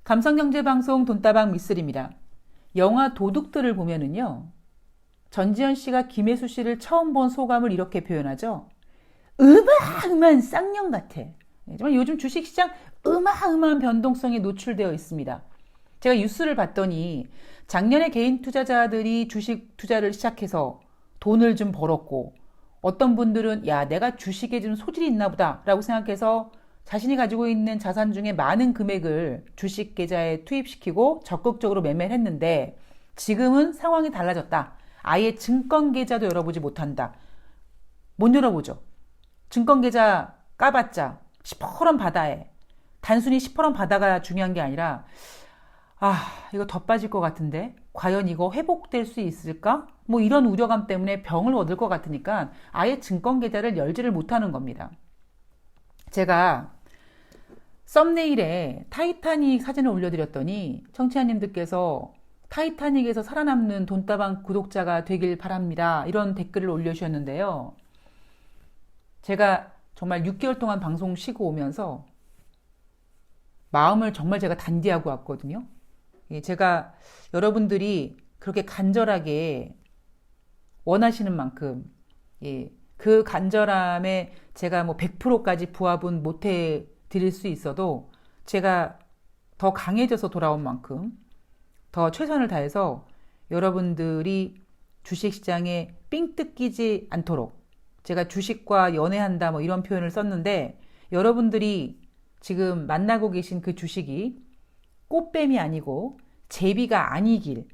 감성경제방송 돈다방 미쓰리입니다. 영화 도둑들을 보면은요, 전지현 씨가 김혜수 씨를 처음 본 소감을 이렇게 표현하죠. 어마어마한 쌍년 같아. 정말 요즘 주식시장 어마어마한 변동성에 노출되어 있습니다. 제가 뉴스를 봤더니 작년에 개인 투자자들이 주식 투자를 시작해서 돈을 좀 벌었고, 어떤 분들은 야, 내가 주식에 좀 소질이 있나 보다 라고 생각해서 자신이 가지고 있는 자산 중에 많은 금액을 주식 계좌에 투입시키고 적극적으로 매매를 했는데, 지금은 상황이 달라졌다. 아예 증권 계좌도 열어보지 못한다. 못 열어보죠. 증권 계좌 까봤자 시퍼런 바다에, 단순히 시퍼런 바다가 중요한 게 아니라, 이거 더 빠질 것 같은데 과연 이거 회복될 수 있을까? 뭐 이런 우려감 때문에 병을 얻을 것 같으니까 아예 증권 계좌를 열지를 못하는 겁니다. 제가 썸네일에 타이타닉 사진을 올려드렸더니 청취자님들께서 타이타닉에서 살아남는 돈다방 구독자가 되길 바랍니다, 이런 댓글을 올려주셨는데요. 제가 정말 6개월 동안 방송 쉬고 오면서 마음을 정말 제가 단디하고 왔거든요. 제가 여러분들이 그렇게 간절하게 원하시는 만큼, 그 간절함에 제가 뭐 100%까지 부합은 못해 드릴 수 있어도 제가 더 강해져서 돌아온 만큼 더 최선을 다해서 여러분들이 주식시장에 삥 뜯기지 않도록, 제가 주식과 연애한다 뭐 이런 표현을 썼는데, 여러분들이 지금 만나고 계신 그 주식이 꽃뱀이 아니고 제비가 아니길,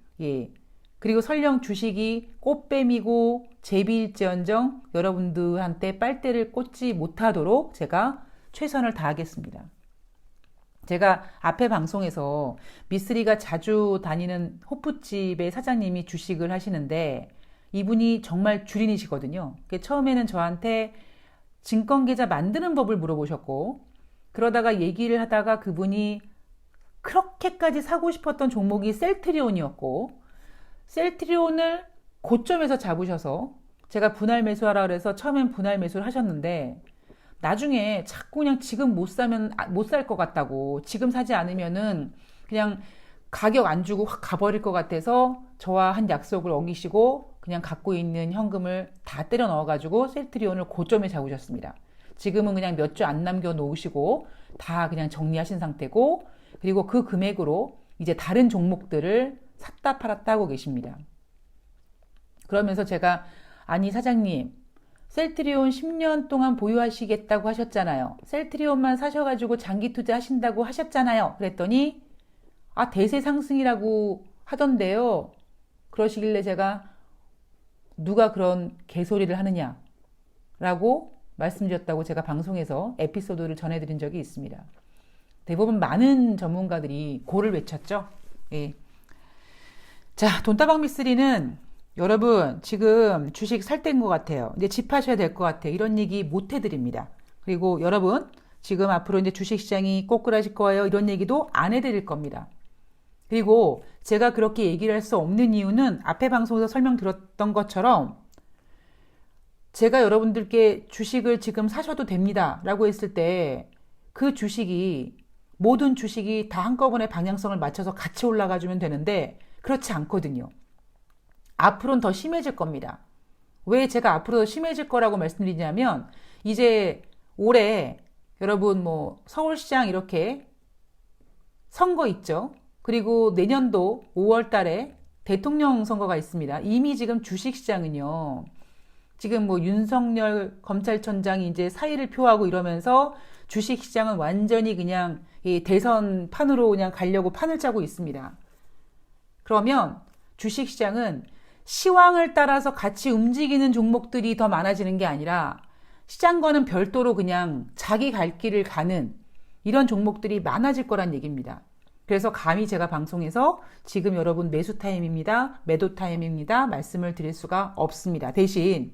그리고 설령 주식이 꽃뱀이고 제비일지언정 여러분들한테 빨대를 꽂지 못하도록 제가 최선을 다하겠습니다. 제가 앞에 방송에서 미쓰리가 자주 다니는 호프집의 사장님이 주식을 하시는데, 이분이 정말 주린이시거든요. 처음에는 저한테 증권계좌 만드는 법을 물어보셨고, 그러다가 얘기를 하다가 그분이 그렇게까지 사고 싶었던 종목이 셀트리온이었고, 셀트리온을 고점에서 잡으셔서 제가 분할 매수하라 그래서 처음엔 분할 매수를 하셨는데, 나중에 자꾸 그냥 지금 못 사면 못 살 것 같다고, 지금 사지 않으면은 그냥 가격 안 주고 확 가버릴 것 같아서 저와 한 약속을 어기시고 그냥 갖고 있는 현금을 다 때려 넣어가지고 셀트리온을 고점에 잡으셨습니다. 지금은 그냥 몇 주 안 남겨 놓으시고 다 그냥 정리하신 상태고, 그리고 그 금액으로 이제 다른 종목들을 샀다 팔았다 하고 계십니다. 그러면서 제가, 아니 사장님, 셀트리온 10년 동안 보유하시겠다고 하셨잖아요. 셀트리온만 사셔가지고 장기 투자하신다고 하셨잖아요. 그랬더니 대세 상승이라고 하던데요. 그러시길래 제가 누가 그런 개소리를 하느냐 라고 말씀드렸다고 제가 방송에서 에피소드를 전해드린 적이 있습니다. 대부분 많은 전문가들이 고를 외쳤죠. 자, 돈다방 미쓰리는 여러분 지금 주식 살 때인 것 같아요. 이제 집하셔야 될 것 같아요. 이런 얘기 못 해드립니다. 그리고 여러분 지금 앞으로 이제 주식시장이 꼬꾸라질 거예요, 이런 얘기도 안 해드릴 겁니다. 그리고 제가 그렇게 얘기를 할 수 없는 이유는 앞에 방송에서 설명드렸던 것처럼, 제가 여러분들께 주식을 지금 사셔도 됩니다 라고 했을 때 그 주식이, 모든 주식이 다 한꺼번에 방향성을 맞춰서 같이 올라가 주면 되는데 그렇지 않거든요. 앞으로는 더 심해질 겁니다. 왜 제가 앞으로 더 심해질 거라고 말씀드리냐면, 이제 올해 여러분 뭐 서울시장 이렇게 선거 있죠. 그리고 내년도 5월 달에 대통령 선거가 있습니다. 이미 지금 주식시장은요, 지금 뭐 윤석열 검찰총장이 이제 사의를 표하고 이러면서 주식시장은 완전히 그냥 이 대선판으로 그냥 가려고 판을 짜고 있습니다. 그러면 주식시장은 시황을 따라서 같이 움직이는 종목들이 더 많아지는 게 아니라 시장과는 별도로 그냥 자기 갈 길을 가는 이런 종목들이 많아질 거란 얘기입니다. 그래서 감히 제가 방송에서 지금 여러분 매수 타임입니다, 매도 타임입니다 말씀을 드릴 수가 없습니다. 대신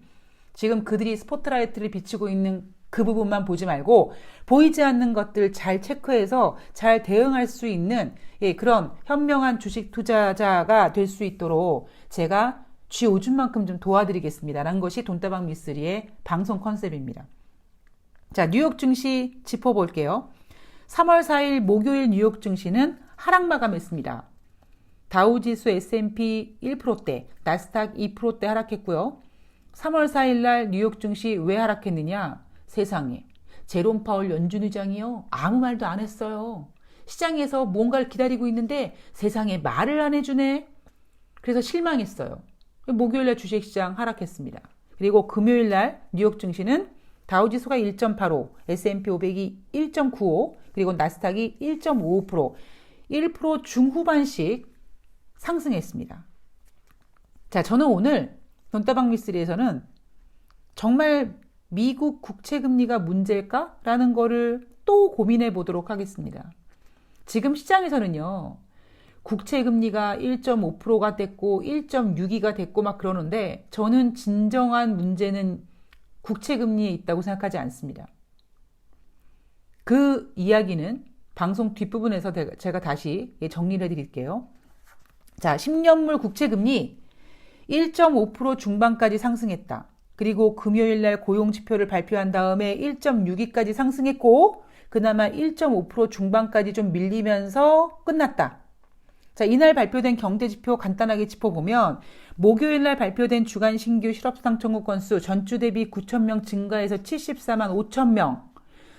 지금 그들이 스포트라이트를 비추고 있는 그 부분만 보지 말고 보이지 않는 것들 잘 체크해서 잘 대응할 수 있는 그런 현명한 주식 투자자가 될 수 있도록 제가 쥐오줌만큼 좀 도와드리겠습니다 라는 것이 돈다방 미쓰리의 방송 컨셉입니다. 자, 뉴욕 증시 짚어볼게요. 3월 4일 목요일 뉴욕 증시는 하락 마감했습니다. 다우지수 S&P 1%대, 나스닥 2%대 하락했고요. 3월 4일 날 뉴욕 증시 왜 하락했느냐? 세상에. 제롬 파월 연준 의장이요. 아무 말도 안 했어요. 시장에서 뭔가를 기다리고 있는데 세상에 말을 안 해주네. 그래서 실망했어요. 목요일 날 주식시장 하락했습니다. 그리고 금요일 날 뉴욕 증시는 다우지수가 1.85, S&P 500이 1.95, 그리고 나스닥이 1.55%, 1% 중후반씩 상승했습니다. 자, 저는 오늘 돈다방 미스리에서는 정말 미국 국채금리가 문제일까? 라는 거를 또 고민해 보도록 하겠습니다. 지금 시장에서는요, 국채금리가 1.5%가 됐고 1.62가 됐고 막 그러는데 저는 진정한 문제는 국채금리에 있다고 생각하지 않습니다. 그 이야기는 방송 뒷부분에서 제가 다시 정리를 해드릴게요. 자, 10년물 국채금리 1.5% 중반까지 상승했다. 그리고 금요일 날 고용지표를 발표한 다음에 1.62까지 상승했고 그나마 1.5% 중반까지 좀 밀리면서 끝났다. 자, 이날 발표된 경제지표 간단하게 짚어보면 목요일 날 발표된 주간 신규 실업수당 청구 건수 전주 대비 9,000명 증가해서 74만 5천 명.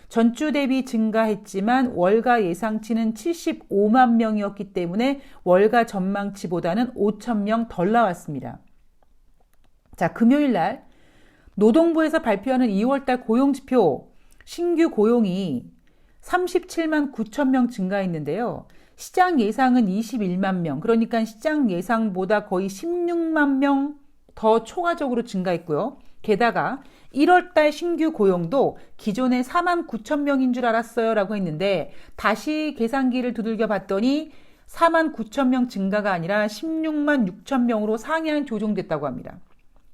전주 대비 증가했지만 월가 예상치는 75만 명이었기 때문에 월가 전망치보다는 5천 명 덜 나왔습니다. 자, 금요일 날 노동부에서 발표하는 2월달 고용지표 신규 고용이 37만 9천 명 증가했는데요. 시장 예상은 21만 명, 그러니까 시장 예상보다 거의 16만 명 더 초과적으로 증가했고요. 게다가 1월달 신규 고용도 기존에 4만 9천 명인 줄 알았어요 라고 했는데 다시 계산기를 두들겨 봤더니 4만 9천 명 증가가 아니라 16만 6천 명으로 상향 조정됐다고 합니다.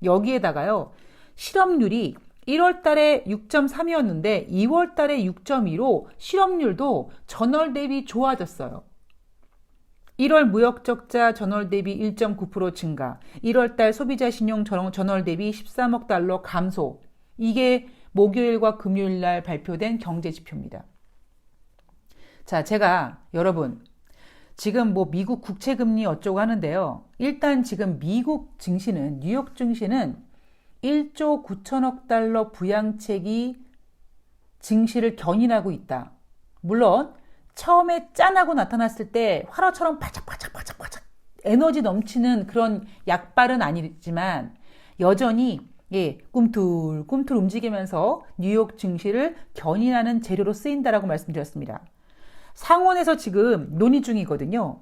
여기에다가요, 실업률이 1월달에 6.3이었는데 2월달에 6.2로 실업률도 전월 대비 좋아졌어요. 1월 무역적자 전월 대비 1.9% 증가, 1월달 소비자 신용 전월 대비 13억 달러 감소. 이게 목요일과 금요일 날 발표된 경제지표입니다. 자, 제가 여러분 지금 뭐 미국 국채금리 어쩌고 하는데요. 일단 지금 미국 증시는, 뉴욕 증시는 1조 9천억 달러 부양책이 증시를 견인하고 있다. 물론 처음에 짠하고 나타났을 때 화로처럼 바짝바짝바짝바짝 에너지 넘치는 그런 약발은 아니지만 여전히 꿈틀꿈틀 움직이면서 뉴욕 증시를 견인하는 재료로 쓰인다라고 말씀드렸습니다. 상원에서 지금 논의 중이거든요.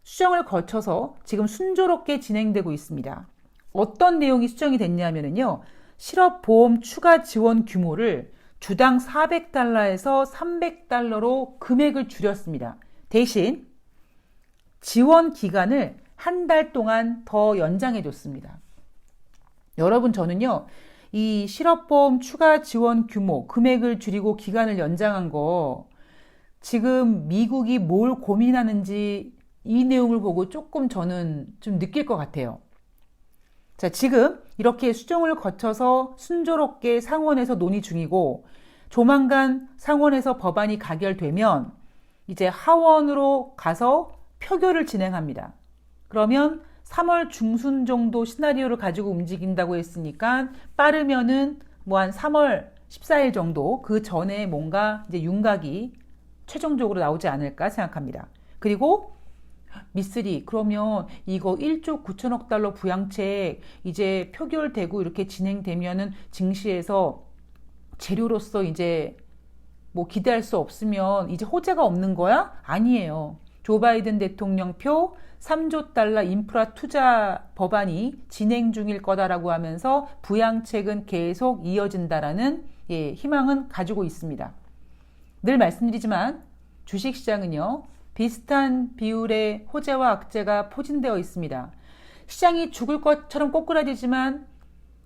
수정을 거쳐서 지금 순조롭게 진행되고 있습니다. 어떤 내용이 수정이 됐냐면요. 실업보험 추가 지원 규모를 주당 400달러에서 300달러로 금액을 줄였습니다. 대신 지원 기간을 한 달 동안 더 연장해 줬습니다. 여러분, 저는요, 이 실업보험 추가 지원 규모, 금액을 줄이고 기간을 연장한 거 지금 미국이 뭘 고민하는지 이 내용을 보고 조금 저는 좀 느낄 것 같아요. 자, 지금 이렇게 수정을 거쳐서 순조롭게 상원에서 논의 중이고 조만간 상원에서 법안이 가결되면 이제 하원으로 가서 표결을 진행합니다. 그러면 3월 중순 정도 시나리오를 가지고 움직인다고 했으니까 빠르면은 뭐 한 3월 14일 정도 그 전에 뭔가 이제 윤곽이 최종적으로 나오지 않을까 생각합니다. 그리고 미쓰리, 그러면 이거 1조 9천억 달러 부양책 이제 표결되고 이렇게 진행되면은 증시에서 재료로서 이제 뭐 기대할 수 없으면 이제 호재가 없는 거야? 아니에요. 조 바이든 대통령 표 3조 달러 인프라 투자 법안이 진행 중일 거다라고 하면서 부양책은 계속 이어진다라는 희망은 가지고 있습니다. 늘 말씀드리지만 주식시장은요, 비슷한 비율의 호재와 악재가 포진되어 있습니다. 시장이 죽을 것처럼 꼬꾸라지지만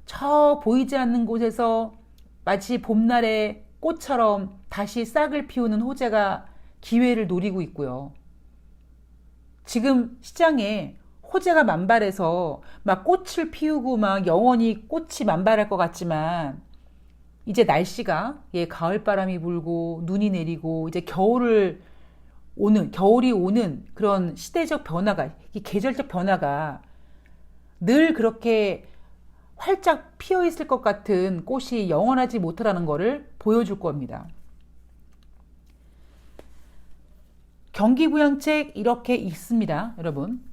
저 보이지 않는 곳에서 마치 봄날의 꽃처럼 다시 싹을 피우는 호재가 기회를 노리고 있고요. 지금 시장에 호재가 만발해서 막 꽃을 피우고 막 영원히 꽃이 만발할 것 같지만 이제 날씨가 가을바람이 불고 눈이 내리고 이제 겨울을 겨울이 오는 그런 시대적 변화가, 이 계절적 변화가 늘 그렇게 활짝 피어 있을 것 같은 꽃이 영원하지 못하다는 것을 보여줄 겁니다. 경기부양책 이렇게 있습니다, 여러분.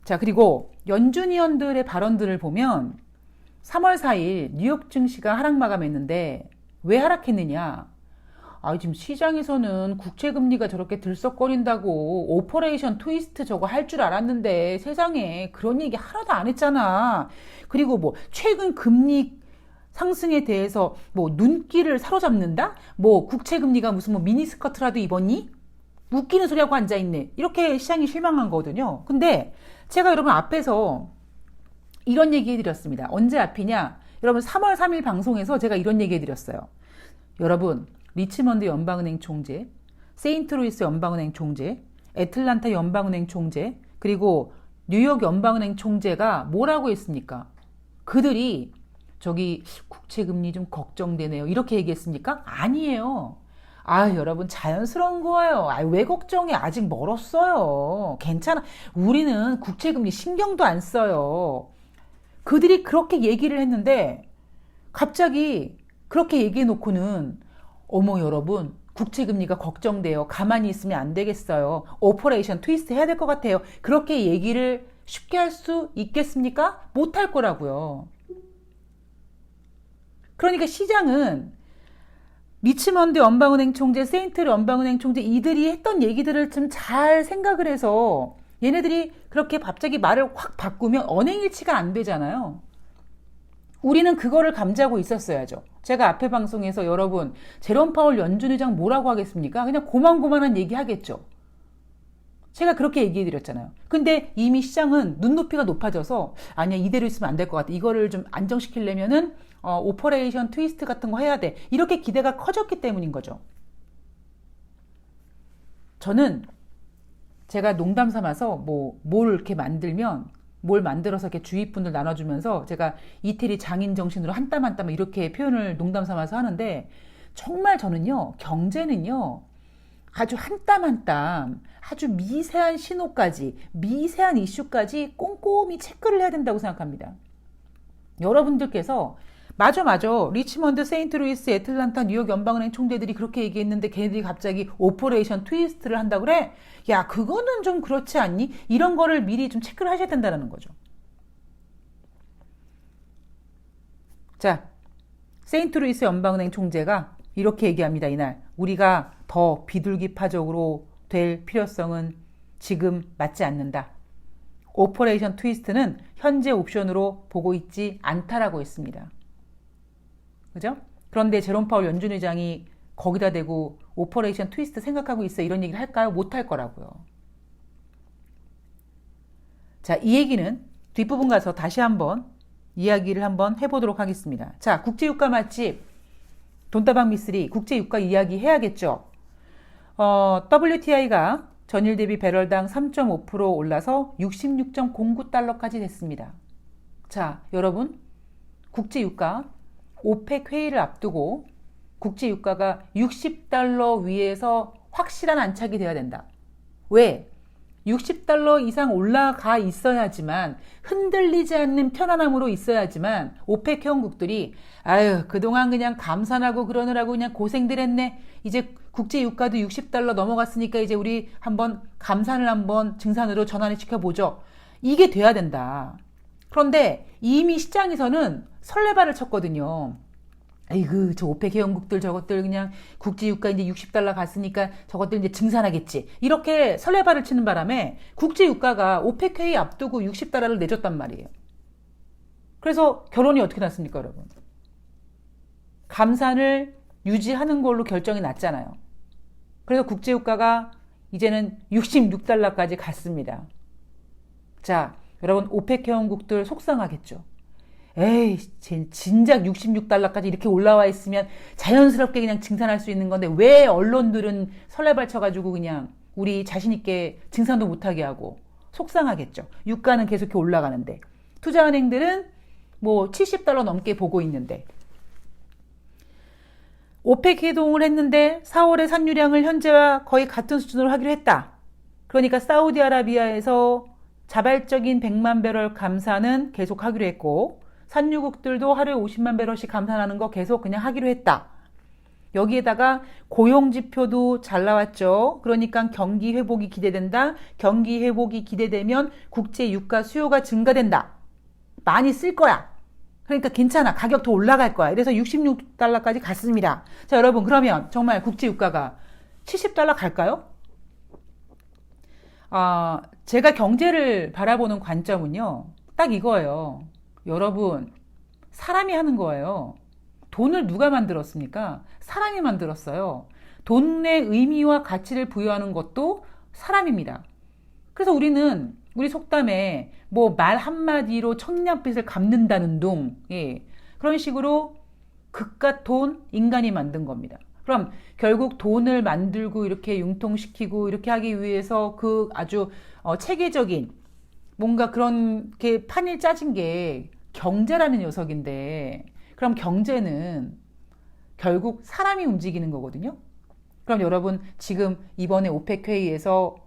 자, 그리고 연준위원들의 발언들을 보면 3월 4일 뉴욕 증시가 하락 마감했는데 왜 하락했느냐? 지금 시장에서는 국채금리가 저렇게 들썩거린다고 오퍼레이션 트위스트 저거 할 줄 알았는데 세상에 그런 얘기 하나도 안 했잖아. 그리고 뭐 최근 금리 상승에 대해서 뭐 눈길을 사로잡는다? 뭐 국채금리가 무슨 뭐 미니스커트라도 입었니? 웃기는 소리하고 앉아있네. 이렇게 시장이 실망한 거거든요. 근데 제가 여러분 앞에서 이런 얘기 해드렸습니다. 언제 앞이냐? 여러분 3월 3일 방송에서 제가 이런 얘기 해드렸어요. 여러분 리치먼드 연방은행 총재, 세인트루이스 연방은행 총재, 애틀란타 연방은행 총재, 그리고 뉴욕 연방은행 총재가 뭐라고 했습니까? 그들이 저기 국채금리 좀 걱정되네요. 이렇게 얘기했습니까? 아니에요. 여러분 자연스러운 거예요. 왜 걱정해? 아직 멀었어요. 괜찮아. 우리는 국채금리 신경도 안 써요. 그들이 그렇게 얘기를 했는데 갑자기 그렇게 얘기해 놓고는 어머 여러분 국채금리가 걱정돼요. 가만히 있으면 안 되겠어요. 오퍼레이션 트위스트 해야 될 것 같아요. 그렇게 얘기를 쉽게 할 수 있겠습니까? 못할 거라고요. 그러니까 시장은 리치먼드 연방은행 총재, 세인트 연방은행 총재 이들이 했던 얘기들을 좀 잘 생각을 해서 얘네들이 그렇게 갑자기 말을 확 바꾸면 언행일치가 안 되잖아요. 우리는 그거를 감지하고 있었어야죠. 제가 앞에 방송에서 여러분 제롬 파월 연준 의장 뭐라고 하겠습니까? 그냥 고만고만한 얘기 하겠죠. 제가 그렇게 얘기해 드렸잖아요. 근데 이미 시장은 눈높이가 높아져서 아니야 이대로 있으면 안 될 것 같아. 이거를 좀 안정시키려면은 오퍼레이션 트위스트 같은 거 해야 돼. 이렇게 기대가 커졌기 때문인 거죠. 저는 제가 농담 삼아서 뭘 이렇게 만들면 뭘 만들어서 이렇게 주위 분들 나눠주면서 제가 이태리 장인 정신으로 한 땀 한 땀 이렇게 표현을 농담 삼아서 하는데 정말 저는요 경제는요 아주 한 땀 한 땀 아주 미세한 신호까지 미세한 이슈까지 꼼꼼히 체크를 해야 된다고 생각합니다. 여러분들께서 맞아 리치먼드, 세인트루이스, 애틀란타, 뉴욕 연방은행 총재들이 그렇게 얘기했는데 걔네들이 갑자기 오퍼레이션 트위스트를 한다 그래? 야 그거는 좀 그렇지 않니? 이런 거를 미리 좀 체크를 하셔야 된다는 거죠. 자, 세인트루이스 연방은행 총재가 이렇게 얘기합니다. 이날 우리가 더 비둘기파적으로 될 필요성은 지금 맞지 않는다. 오퍼레이션 트위스트는 현재 옵션으로 보고 있지 않다라고 했습니다. 그죠? 그런데 제롬 파월 연준 의장이 거기다 대고 오퍼레이션 트위스트 생각하고 있어 이런 얘기를 할까요? 못할 거라고요. 자, 이 얘기는 뒷부분 가서 다시 한번 이야기를 한번 해보도록 하겠습니다. 자, 국제유가 맛집 돈다방 미쓰리 국제유가 이야기 해야겠죠. WTI가 전일 대비 배럴당 3.5% 올라서 66.09달러까지 됐습니다. 자, 여러분 국제유가 오펙 회의를 앞두고 국제유가가 60달러 위에서 확실한 안착이 돼야 된다. 왜? 60달러 이상 올라가 있어야지만 흔들리지 않는 편안함으로 있어야지만 오펙 회원국들이 그동안 그냥 감산하고 그러느라고 그냥 고생들 했네. 이제 국제유가도 60달러 넘어갔으니까 이제 우리 한번 감산을 한번 증산으로 전환을 시켜보죠. 이게 돼야 된다. 그런데 이미 시장에서는 설레발을 쳤거든요. 아이고 저 오펙 회원국들 저것들 그냥 국제유가 이제 60달러 갔으니까 저것들 이제 증산하겠지. 이렇게 설레발을 치는 바람에 국제유가가 오펙 회의 앞두고 60달러를 내줬단 말이에요. 그래서 결론이 어떻게 났습니까, 여러분? 감산을 유지하는 걸로 결정이 났잖아요. 그래서 국제유가가 이제는 66달러까지 갔습니다. 자, 여러분 오펙 회원국들 속상하겠죠. 에이, 진작 66달러까지 이렇게 올라와 있으면 자연스럽게 그냥 증산할 수 있는 건데 왜 언론들은 설레발 쳐가지고 그냥 우리 자신있게 증산도 못하게 하고 속상하겠죠. 유가는 계속 이렇게 올라가는데 투자은행들은 70달러 넘게 보고 있는데 오펙 회동을 했는데 4월의 산유량을 현재와 거의 같은 수준으로 하기로 했다. 그러니까 사우디아라비아에서 자발적인 100만 배럴 감산은 계속 하기로 했고 산유국들도 하루에 50만 배럴씩 감산하는 거 계속 그냥 하기로 했다. 여기에다가 고용지표도 잘 나왔죠. 그러니까 경기 회복이 기대된다. 경기 회복이 기대되면 국제 유가 수요가 증가된다. 많이 쓸 거야. 그러니까 괜찮아. 가격 더 올라갈 거야. 그래서 66달러까지 갔습니다. 자, 여러분, 그러면 정말 국제 유가가 70달러 갈까요? 제가 경제를 바라보는 관점은요, 딱 이거예요. 여러분, 사람이 하는 거예요. 돈을 누가 만들었습니까? 사람이 만들었어요. 돈의 의미와 가치를 부여하는 것도 사람입니다. 그래서 우리는 우리 속담에 뭐 말 한마디로 천냥빚을 갚는다는 둥, 예. 그런 식으로 그깟 돈 인간이 만든 겁니다. 그럼 결국 돈을 만들고 이렇게 융통시키고 이렇게 하기 위해서 그 아주 체계적인 뭔가 그런 게 판을 짜진 게 경제라는 녀석인데, 그럼 경제는 결국 사람이 움직이는 거거든요. 그럼 여러분, 지금 이번에 오펙 회의에서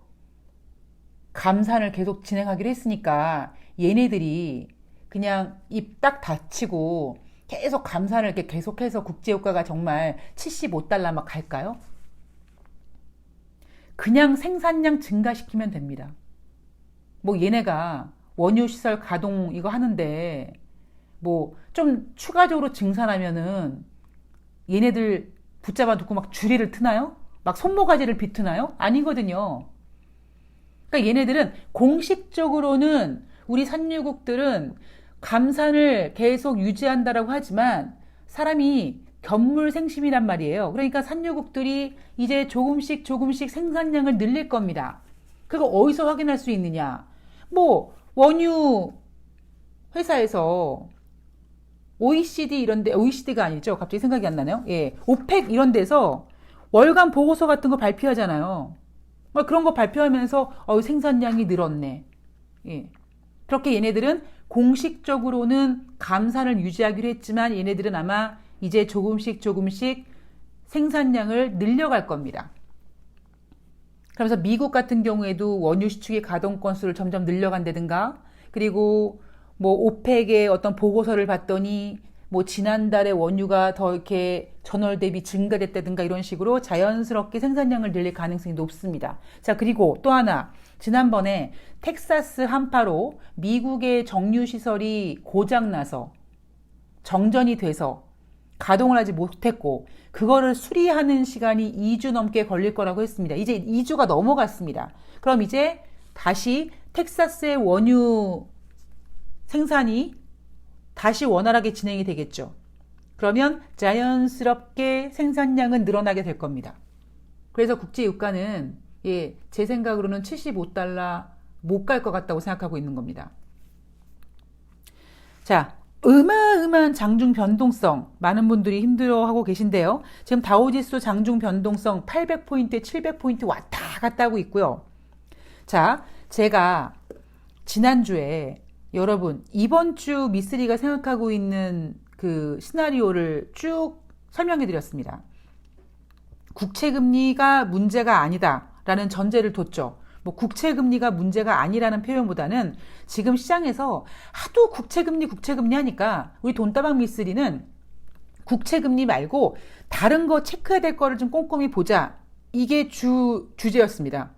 감산을 계속 진행하기로 했으니까 얘네들이 그냥 입 딱 닫히고 계속 감산을 이렇게 계속해서 국제유가가 정말 75달러 막 갈까요? 그냥 생산량 증가시키면 됩니다. 뭐 얘네가 원유시설 가동 이거 하는데 뭐 좀 추가적으로 증산하면은 얘네들 붙잡아 두고 막 주리를 트나요? 막 손모가지를 비트나요? 아니거든요. 그러니까 얘네들은 공식적으로는 우리 산유국들은 감산을 계속 유지한다라고 하지만 사람이 견물생심이란 말이에요. 그러니까 산유국들이 이제 조금씩 생산량을 늘릴 겁니다. 그거 어디서 확인할 수 있느냐? 뭐 원유 회사에서 OECD 이런데, OECD가 아니죠. 갑자기 생각이 안 나네요. 예, 오펙 이런 데서 월간 보고서 같은 거 발표하잖아요. 그런 거 발표하면서 생산량이 늘었네. 예. 그렇게 얘네들은 공식적으로는 감산을 유지하기로 했지만 얘네들은 아마 이제 조금씩 생산량을 늘려갈 겁니다. 그러면서 미국 같은 경우에도 원유 시축의 가동 건수를 점점 늘려간다든가, 그리고 뭐 오펙의 어떤 보고서를 봤더니 뭐 지난달에 원유가 더 이렇게 전월 대비 증가됐다든가 이런 식으로 자연스럽게 생산량을 늘릴 가능성이 높습니다. 자, 그리고 또 하나, 지난번에 텍사스 한파로 미국의 정유시설이 고장나서 정전이 돼서 가동을 하지 못했고 그거를 수리하는 시간이 2주 넘게 걸릴 거라고 했습니다. 이제 2주가 넘어갔습니다. 그럼 이제 다시 텍사스의 원유 생산이 다시 원활하게 진행이 되겠죠. 그러면 자연스럽게 생산량은 늘어나게 될 겁니다. 그래서 국제유가는 제 생각으로는 75달러 못 갈 것 같다고 생각하고 있는 겁니다. 자, 어마어마한 장중 변동성 많은 분들이 힘들어하고 계신데요. 지금 다우지수 장중 변동성 800포인트, 700포인트 왔다 갔다 하고 있고요. 자, 제가 지난주에 여러분 이번 주 미쓰리가 생각하고 있는 그 시나리오를 쭉 설명해 드렸습니다. 국채금리가 문제가 아니다 라는 전제를 뒀죠. 뭐 국채금리가 문제가 아니라는 표현보다는 지금 시장에서 하도 국채금리 하니까 우리 돈다방 미쓰리는 국채금리 말고 다른 거 체크해야 될 거를 좀 꼼꼼히 보자. 이게 주제였습니다.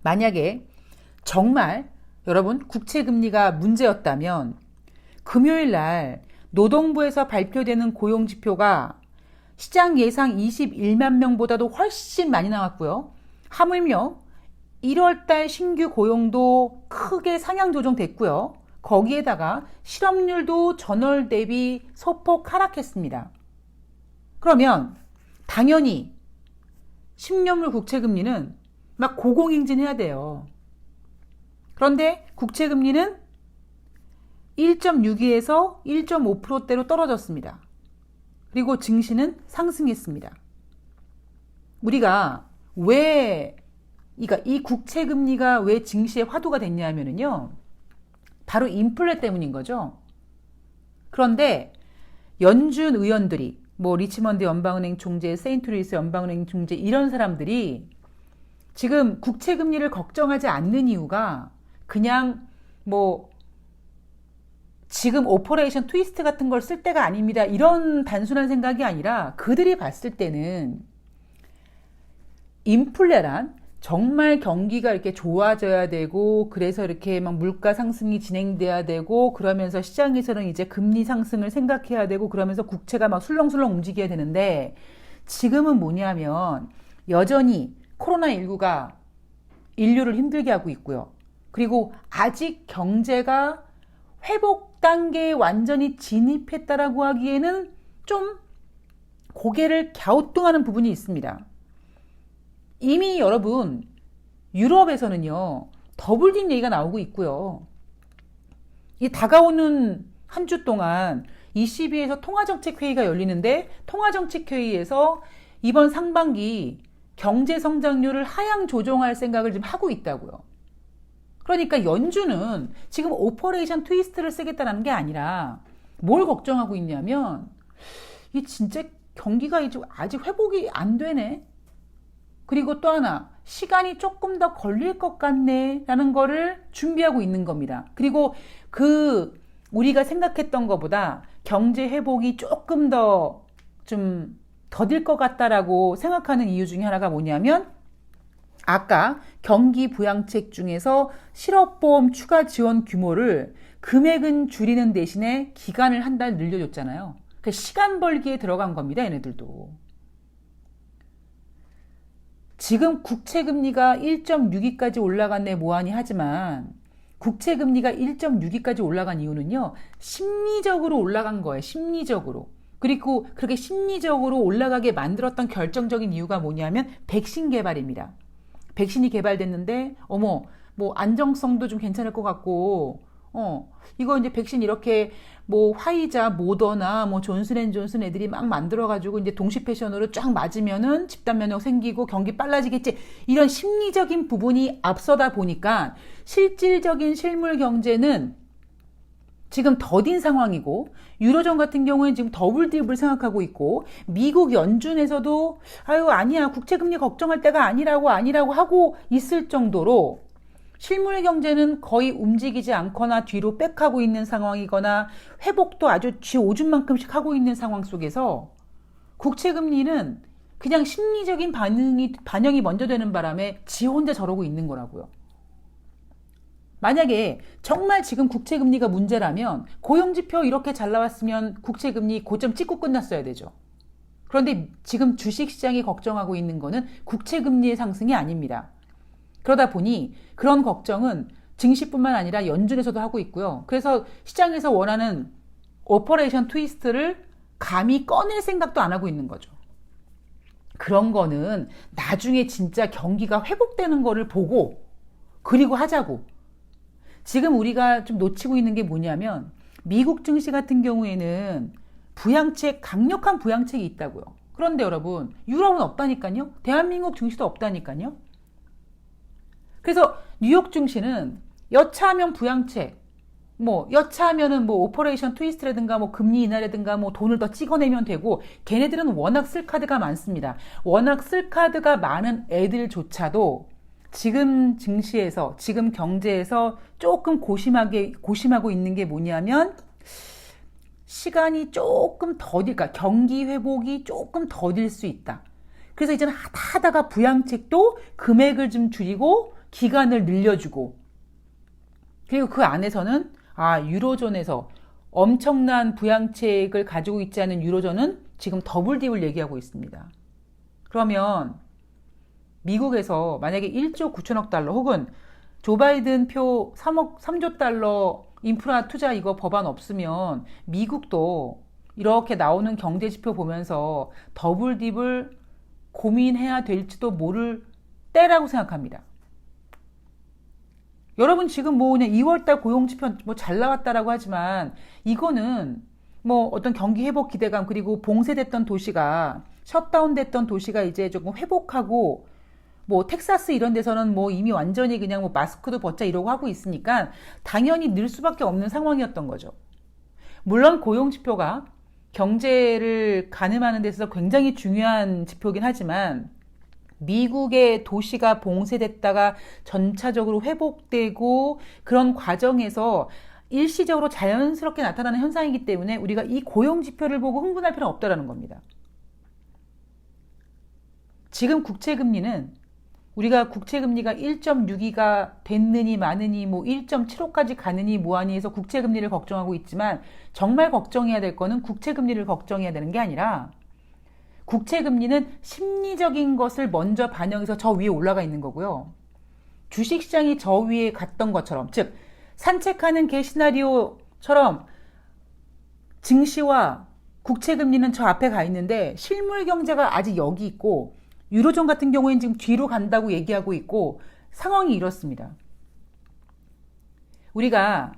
만약에 정말 여러분 국채금리가 문제였다면 금요일 날 노동부에서 발표되는 고용지표가 시장 예상 21만 명보다도 훨씬 많이 나왔고요. 하물며 1월달 신규 고용도 크게 상향 조정됐고요. 거기에다가 실업률도 전월 대비 소폭 하락했습니다. 그러면 당연히 10년물 국채금리는 막 고공행진해야 돼요. 그런데 국채금리는 1.62에서 1.5%대로 떨어졌습니다. 그리고 증시는 상승했습니다. 우리가 이 국채금리가 왜 증시의 화두가 됐냐면요. 바로 인플레 때문인 거죠. 그런데 연준 의원들이 뭐 리치먼드 연방은행 총재, 세인트루이스 연방은행 총재 이런 사람들이 지금 국채 금리를 걱정하지 않는 이유가 그냥 뭐 지금 오퍼레이션 트위스트 같은 걸 쓸 때가 아닙니다. 이런 단순한 생각이 아니라 그들이 봤을 때는 인플레란 정말 경기가 이렇게 좋아져야 되고 그래서 이렇게 막 물가 상승이 진행돼야 되고 그러면서 시장에서는 이제 금리 상승을 생각해야 되고 그러면서 국채가 막 술렁술렁 움직여야 되는데 지금은 뭐냐면 여전히 코로나19가 인류를 힘들게 하고 있고요. 그리고 아직 경제가 회복 단계에 완전히 진입했다라고 하기에는 좀 고개를 갸우뚱하는 부분이 있습니다. 이미 여러분 유럽에서는요 더블딥 얘기가 나오고 있고요. 이 다가오는 한 주 동안 ECB에서 통화정책회의가 열리는데 통화정책회의에서 이번 상반기 경제 성장률을 하향 조정할 생각을 지금 하고 있다고요. 그러니까 연준은 지금 오퍼레이션 트위스트를 쓰겠다는 게 아니라 뭘 걱정하고 있냐면 이 진짜 경기가 아직 회복이 안 되네. 그리고 또 하나 시간이 조금 더 걸릴 것 같네 라는 거를 준비하고 있는 겁니다. 그리고 우리가 생각했던 것보다 경제 회복이 조금 더 좀 더딜 것 같다라고 생각하는 이유 중에 하나가 뭐냐면 아까 경기 부양책 중에서 실업보험 추가 지원 규모를 금액은 줄이는 대신에 기간을 한 달 늘려줬잖아요. 그 시간 벌기에 들어간 겁니다. 얘네들도. 지금 국채금리가 1.62까지 올라갔네 뭐하니 하지만 국채금리가 1.62까지 올라간 이유는요. 심리적으로 올라간 거예요. 심리적으로. 그리고 그렇게 심리적으로 올라가게 만들었던 결정적인 이유가 뭐냐면 백신 개발입니다. 백신이 개발됐는데 어머 뭐 안정성도 좀 괜찮을 것 같고 이거 이제 백신 이렇게 뭐 화이자, 모더나, 뭐 존슨앤존슨 애들이 막 만들어가지고 이제 동시 패션으로 쫙 맞으면은 집단 면역 생기고 경기 빨라지겠지. 이런 심리적인 부분이 앞서다 보니까 실질적인 실물 경제는 지금 더딘 상황이고 유로존 같은 경우에는 지금 더블딥을 생각하고 있고 미국 연준에서도 아니야 국채금리 걱정할 때가 아니라고 하고 있을 정도로 실물 경제는 거의 움직이지 않거나 뒤로 백하고 있는 상황이거나 회복도 아주 쥐오줌만큼씩 하고 있는 상황 속에서 국채금리는 그냥 심리적인 반영이 먼저 되는 바람에 지 혼자 저러고 있는 거라고요. 만약에 정말 지금 국채금리가 문제라면 고용지표 이렇게 잘 나왔으면 국채금리 고점 찍고 끝났어야 되죠. 그런데 지금 주식시장이 걱정하고 있는 거는 국채금리의 상승이 아닙니다. 그러다 보니 그런 걱정은 증시뿐만 아니라 연준에서도 하고 있고요. 그래서 시장에서 원하는 오퍼레이션 트위스트를 감히 꺼낼 생각도 안 하고 있는 거죠. 그런 거는 나중에 진짜 경기가 회복되는 거를 보고 그리고 하자고. 지금 우리가 좀 놓치고 있는 게 뭐냐면 미국 증시 같은 경우에는 강력한 부양책이 있다고요. 그런데 여러분 유럽은 없다니까요. 대한민국 증시도 없다니까요. 그래서 뉴욕 증시는 여차하면 부양책, 여차하면은 오퍼레이션 트위스트라든가 금리 인하라든가 돈을 더 찍어내면 되고 걔네들은 워낙 쓸 카드가 많습니다. 워낙 쓸 카드가 많은 애들조차도 지금 증시에서, 지금 경제에서 조금 고심하고 있는 게 뭐냐면 시간이 조금 더딜까, 경기 회복이 조금 더딜 수 있다. 그래서 이제는 하다가 부양책도 금액을 좀 줄이고 기간을 늘려주고 그리고 그 안에서는 유로존에서 엄청난 부양책을 가지고 있지 않은 유로존은 지금 더블딥을 얘기하고 있습니다. 그러면 미국에서 만약에 1조 9천억 달러 혹은 조 바이든 표 3조 달러 인프라 투자 이거 법안 없으면 미국도 이렇게 나오는 경제지표 보면서 더블딥을 고민해야 될지도 모를 때라고 생각합니다. 여러분 지금 그냥 2월달 고용지표 잘 나왔다라고 하지만 이거는 어떤 경기 회복 기대감 그리고 봉쇄됐던 도시가 셧다운됐던 도시가 이제 조금 회복하고 텍사스 이런 데서는 이미 완전히 그냥 마스크도 벗자 이러고 하고 있으니까 당연히 늘 수밖에 없는 상황이었던 거죠. 물론 고용지표가 경제를 가늠하는 데 있어서 굉장히 중요한 지표긴 하지만 미국의 도시가 봉쇄됐다가 전차적으로 회복되고 그런 과정에서 일시적으로 자연스럽게 나타나는 현상이기 때문에 우리가 이 고용 지표를 보고 흥분할 필요는 없다라는 겁니다. 지금 국채금리는 우리가 국채금리가 1.62가 됐느니 마느니 뭐 1.75까지 가느니 뭐하니 해서 국채금리를 걱정하고 있지만 정말 걱정해야 될 거는 국채금리를 걱정해야 되는 게 아니라 국채금리는 심리적인 것을 먼저 반영해서 저 위에 올라가 있는 거고요. 주식시장이 저 위에 갔던 것처럼, 즉 산책하는 개 시나리오처럼 증시와 국채금리는 저 앞에 가 있는데 실물 경제가 아직 여기 있고 유로존 같은 경우에는 지금 뒤로 간다고 얘기하고 있고 상황이 이렇습니다. 우리가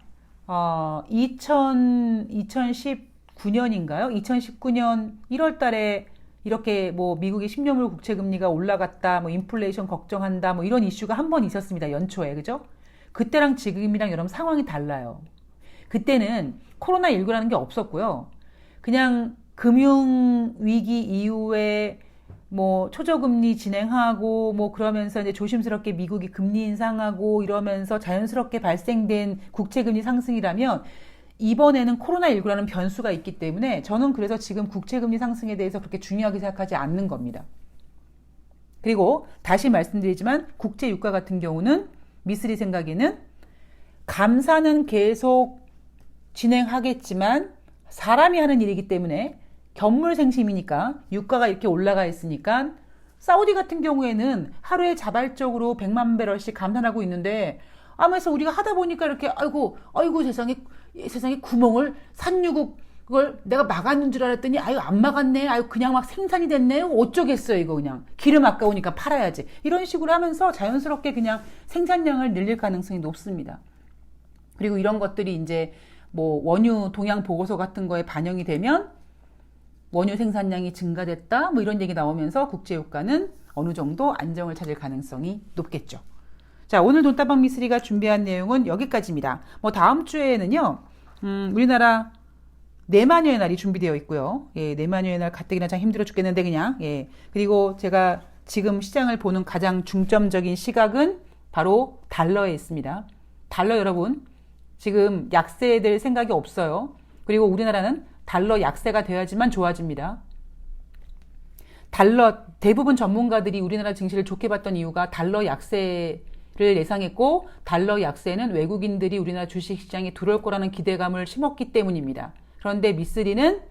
2019년인가요? 2019년 1월 달에 이렇게 뭐 미국의 10년물 국채금리가 올라갔다, 뭐 인플레이션 걱정한다, 뭐 이런 이슈가 한 번 있었습니다. 연초에. 그죠? 그때랑 지금이랑 여러분 상황이 달라요. 그때는 코로나19라는 게 없었고요. 그냥 금융위기 이후에 뭐 초저금리 진행하고 뭐 그러면서 이제 조심스럽게 미국이 금리 인상하고 이러면서 자연스럽게 발생된 국채금리 상승이라면 이번에는 코로나19라는 변수가 있기 때문에 저는 그래서 지금 국채금리 상승에 대해서 그렇게 중요하게 생각하지 않는 겁니다. 그리고 다시 말씀드리지만 국제 유가 같은 경우는 미쓰리 생각에는 감사는 계속 진행하겠지만 사람이 하는 일이기 때문에 견물생심이니까 유가가 이렇게 올라가 있으니까 사우디 같은 경우에는 하루에 자발적으로 100만 배럴씩 감산하고 있는데 아무래도 우리가 하다 보니까 이렇게 아이고 세상에 구멍을 산유국 그걸 내가 막았는 줄 알았더니 아유 안 막았네, 아유 그냥 막 생산이 됐네, 어쩌겠어요 이거 그냥 기름 아까우니까 팔아야지 이런 식으로 하면서 자연스럽게 그냥 생산량을 늘릴 가능성이 높습니다. 그리고 이런 것들이 이제 뭐 원유 동향 보고서 같은 거에 반영이 되면 원유 생산량이 증가됐다 뭐 이런 얘기 나오면서 국제유가는 어느 정도 안정을 찾을 가능성이 높겠죠. 자, 오늘 돈다방 미쓰리가 준비한 내용은 여기까지입니다. 뭐 다음 주에는요 우리나라 내마녀의 날이 준비되어 있고요. 예, 내마녀의 날 가뜩이나 참 힘들어 죽겠는데 그냥 예. 그리고 제가 지금 시장을 보는 가장 중점적인 시각은 바로 달러에 있습니다. 달러 여러분 지금 약세될 생각이 없어요. 그리고 우리나라는 달러 약세가 돼야지만 좋아집니다. 달러 대부분 전문가들이 우리나라 증시를 좋게 봤던 이유가 달러 약세를 예상했고 달러 약세는 외국인들이 우리나라 주식시장에 들어올 거라는 기대감을 심었기 때문입니다. 그런데 미쓰리는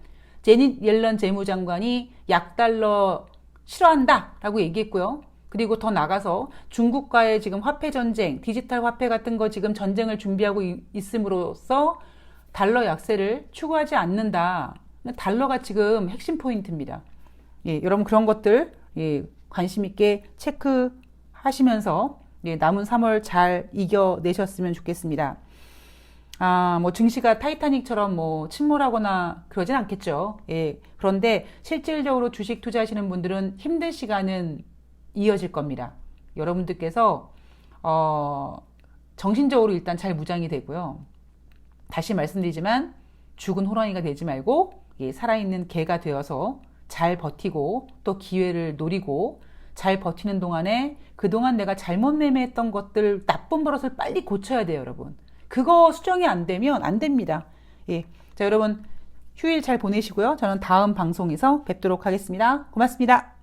제닛 옐런 재무장관이 약달러 싫어한다라고 얘기했고요. 그리고 더 나가서 중국과의 지금 화폐 전쟁, 디지털 화폐 같은 거 지금 전쟁을 준비하고 있음으로써 달러 약세를 추구하지 않는다. 달러가 지금 핵심 포인트입니다. 예, 여러분 그런 것들 예, 관심 있게 체크하시면서 예, 남은 3월 잘 이겨내셨으면 좋겠습니다. 뭐 증시가 타이타닉처럼 뭐 침몰하거나 그러진 않겠죠. 예, 그런데 실질적으로 주식 투자하시는 분들은 힘든 시간은 이어질 겁니다. 여러분들께서 정신적으로 일단 잘 무장이 되고요. 다시 말씀드리지만 죽은 호랑이가 되지 말고 예, 살아있는 개가 되어서 잘 버티고 또 기회를 노리고 잘 버티는 동안에 그동안 내가 잘못 매매했던 것들 나쁜 버릇을 빨리 고쳐야 돼요, 여러분. 그거 수정이 안 되면 안 됩니다. 예, 자 여러분 휴일 잘 보내시고요. 저는 다음 방송에서 뵙도록 하겠습니다. 고맙습니다.